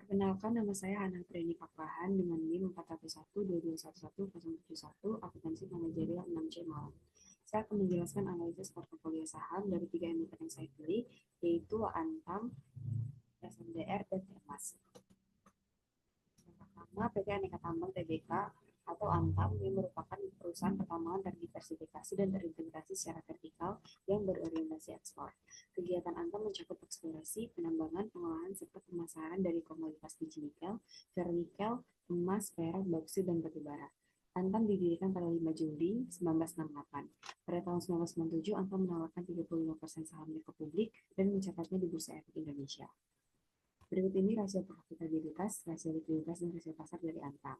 Perkenalkan, nama saya Hana Preni Pakrahan dengan NIM 40122110071, akuntansi manajerial 6C Malang. Saya akan menjelaskan analisis portofolio saham dari tiga emiten yang saya pilih, yaitu Antam, SMDR, dan Termas. Yang pertama, PT Aneka Tambang Tbk atau Antam yang merupakan perusahaan pertambangan terdiversifikasi dan terintegrasi secara vertikal yang berorientasi ekspor. Kegiatan Antam mencakup eksplorasi, penambangan, pengolahan, serta pemasaran dari komoditas biji nikel, fernikel, emas, perak, bauksit, dan batu bara. Antam didirikan pada 5 Juli 1968. Pada tahun 1997, Antam menawarkan 35% sahamnya ke publik dan mencatatnya di Bursa Efek Indonesia. Berikut ini rasio profitabilitas, rasio likuiditas, dan rasio pasar dari Antam.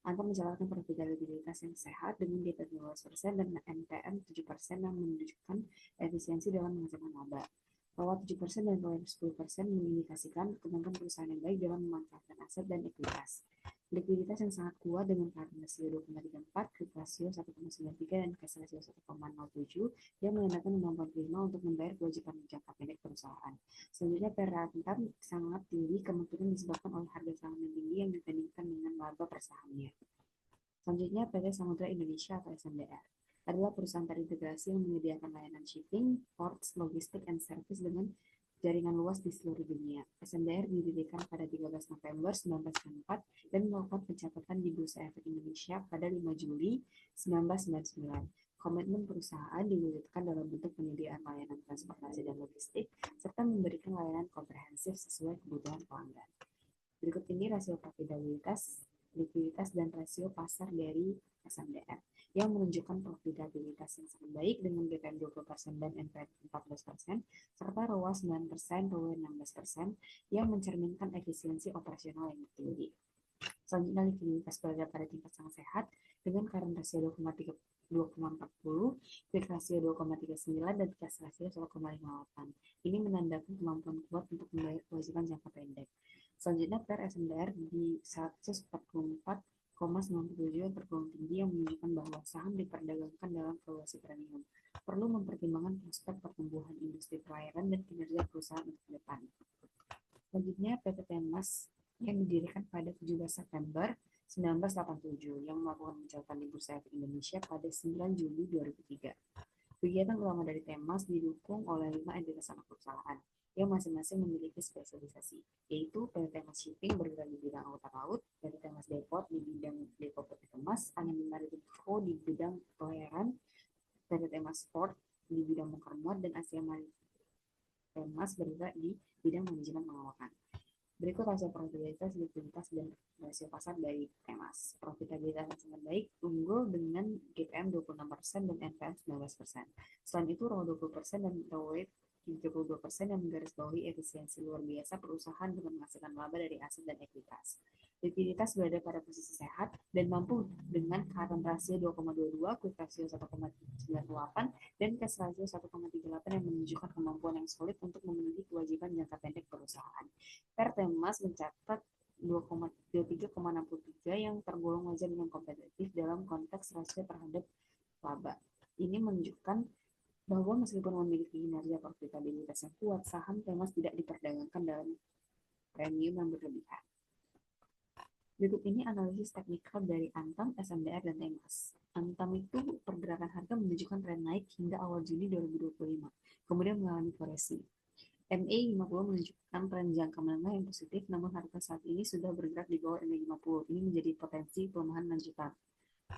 Antam mencatatkan profitabilitas yang sehat dengan DP 15% dan NPM 7% yang menunjukkan efisiensi dalam menghasilkan laba. ROA 7% dan ROE 10% mengindikasikan kemampuan perusahaan yang baik dalam memanfaatkan aset dan ekuitas. Likuiditas yang sangat kuat dengan current ratio 2,34, quick ratio 1,93, dan cash ratio 1,07 yang menandakan kemampuan prima untuk membayar kewajiban jangka pendek perusahaan. Selanjutnya, Antam sangat tinggi kemungkinan disebabkan oleh harga saham yang tinggi yang dibandingkan dengan laba per sahamnya. Selanjutnya, PT Samudra Indonesia atau SMDR adalah perusahaan terintegrasi yang menyediakan layanan shipping, ports, logistik, and service dengan jaringan luas di seluruh dunia. SMDR didirikan pada 13 November 1994 dan melakukan pencatatan di Bursa Efek Indonesia pada 5 Juli 1999. Komitmen perusahaan diwujudkan dalam bentuk penyediaan layanan transportasi dan logistik, serta memberikan layanan komprehensif sesuai kebutuhan pelanggan. Berikut ini rasio profitabilitas, likuiditas, dan rasio pasar dari SMDR yang menunjukkan profitabilitas yang sangat baik dengan GPM 20% dan NPM 14%, serta ROA 9%, ROE 16%, yang mencerminkan efisiensi operasional yang tinggi. Selanjutnya, likuiditas berada pada tingkat sangat sehat dengan current ratio 2,40, quick ratio 2,39, dan cash ratio 1,58. Ini menandakan kemampuan kuat untuk membayar kewajiban jangka pendek. Selanjutnya, PER SMDR di 144,97 yang tergolong tinggi yang menunjukkan bahwa saham diperdagangkan dalam valuasi premium. Perlu mempertimbangkan prospek pertumbuhan industri perairan dan kinerja perusahaan untuk ke depan. Selanjutnya, PT Temas yang didirikan pada 17 September 1987 yang melakukan pencatatan di Bursa Efek Indonesia pada 9 Juli 2003. Kegiatan utama dari Temas didukung oleh 5 entitas anak perusahaan yang masing-masing memiliki spesialisasi, yaitu PT Temas Shipping bergerak di bidang angkutan laut, PT Temas Depot di bidang depo peti kemas, Anime Maritim Co di bidang pelayaran, PT Temas Sport di bidang bongkar muat, dan Asia Maritim Temas bergerak di bidang manajemen pengawasan. Berikut rasio profitabilitas, likuiditas, dan rasio pasar dari Temas. Profitabilitas yang sangat baik, unggul dengan GPM 26% dan NPM 19%. Selain itu, ROE 20% dan ROE 32% yang menggarisbawahi efisiensi luar biasa perusahaan dengan menghasilkan laba dari aset dan ekuitas. Likuiditas berada pada posisi sehat dan mampu dengan current ratio 2,22, quick ratio 1,98, dan cash ratio 1,38 yang menunjukkan kemampuan yang solid untuk memenuhi kewajiban jangka pendek perusahaan. Temas mencatat 23,63 yang tergolong wajar dengan kompetitif dalam konteks rasio terhadap laba. Ini menunjukkan bahwa meskipun memiliki kinerja profitabilitas yang kuat, saham Temas tidak diperdagangkan dalam premium yang berlebihan. Berikut ini analisis teknikal dari Antam, SMDR, dan Temas. Antam itu pergerakan harga menunjukkan tren naik hingga awal Juni 2025, kemudian mengalami koreksi. MA50 menunjukkan tren jangka menengah yang positif, namun harga saat ini sudah bergerak di bawah MA50. Ini menjadi potensi pelemahan lanjutan.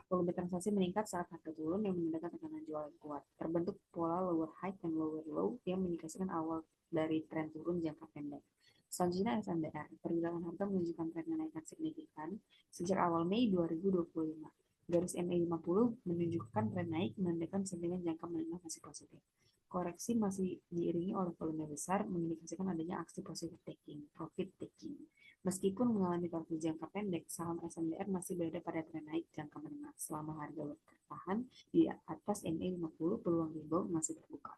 Volume transaksi meningkat saat harga turun yang menandakan tekanan jual yang kuat. Terbentuk pola lower high dan lower low yang mengindikasikan awal dari tren turun jangka pendek. Selanjutnya SMDR, pergerakan harga menunjukkan tren kenaikan signifikan sejak awal Mei 2025. Garis MA50 menunjukkan tren naik menandakan sentimen jangka menengah masih positif. Koreksi masih diiringi oleh volume besar mengindikasikan adanya aksi positif taking, profit taking. Meskipun mengalami torsi jangka pendek, saham SMDR masih berada pada tren naik jangka menengah. Selama harga bertahan di atas MA50, peluang rebound masih terbuka.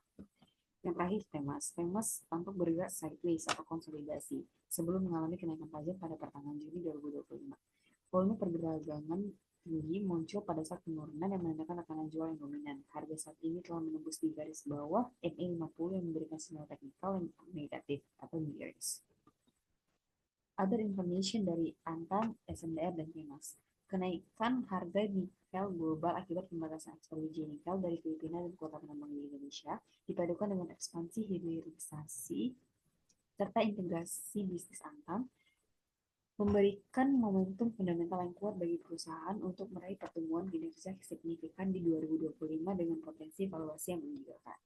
Yang terakhir, Temas tampak bergerak sideways atau konsolidasi sebelum mengalami kenaikan tajam pada pertengahan Juni 2025. Volume pergerakan tinggi muncul pada saat penurunan yang menandakan tekanan jual yang dominan. Harga saat ini telah menembus di garis bawah MA50 yang memberikan sinyal teknikal yang negatif atau bearish. other information dari Antam, SMDR, dan Temas. Kenaikan harga nikel global akibat pembatasan ekspor biji nikel dari Filipina dan kuota penambang di Indonesia dipadukan dengan ekspansi hilirisasi serta integrasi bisnis Antam memberikan momentum fundamental yang kuat bagi perusahaan untuk meraih pertumbuhan kinerja signifikan di 2025 dengan potensi valuasi yang menggiurkan.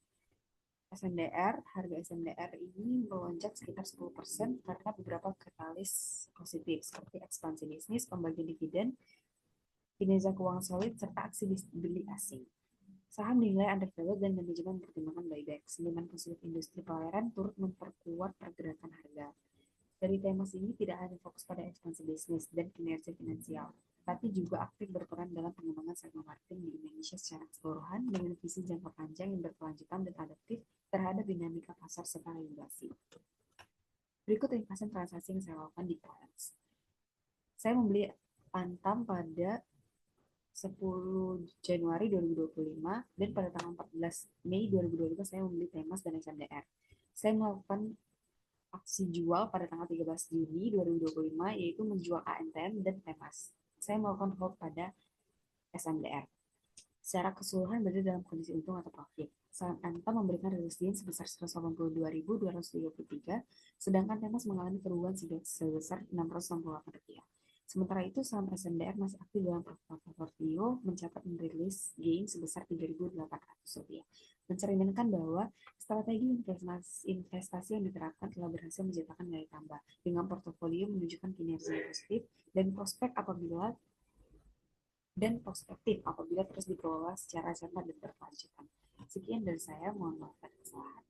Harga SMDR ini melonjak sekitar 10% karena beberapa katalis positif seperti ekspansi bisnis, pembagian dividen, kinerja keuangan solid, serta aksi beli asing. Saham dinilai undervalued dan manajemen mempertimbangkan buyback. Sentimen positif industri pelayaran turut memperkuat pergerakan harga. Dari Temas ini tidak hanya fokus pada ekspansi bisnis dan kinerja finansial, tapi juga aktif berperan dalam pengembangan segmen maritim di Indonesia secara keseluruhan dengan visi jangka panjang yang berkelanjutan dan adaptif terhadap dinamika pasar serta regulasi. Berikut ringkasan transaksi yang saya lakukan di Clarence. Saya membeli Antam pada 10 Januari 2025 dan pada tanggal 14 Mei 2025 saya membeli Temas dan SMDR. Saya melakukan aksi jual pada tanggal 13 Juni 2025 yaitu menjual ANTM dan Temas. Saya melakukan hold pada SMDR. Secara keseluruhan berada dalam kondisi untung atau profit. Saham Antam memberikan rilis gain sebesar 182.233, sedangkan Temas mengalami kerugian sebesar Rp668. Sementara itu, saham SMDR masih aktif dalam portofolio mencatat merilis gain sebesar Rp3.800. Mencerminkan bahwa strategi investasi yang diterapkan telah berhasil menciptakan nilai tambah dengan portofolio menunjukkan kinerja yang positif dan perspektif apabila terus dikelola secara cermat dan berkelanjutan. Sekian dari saya, mohon maaf atas kesalahan.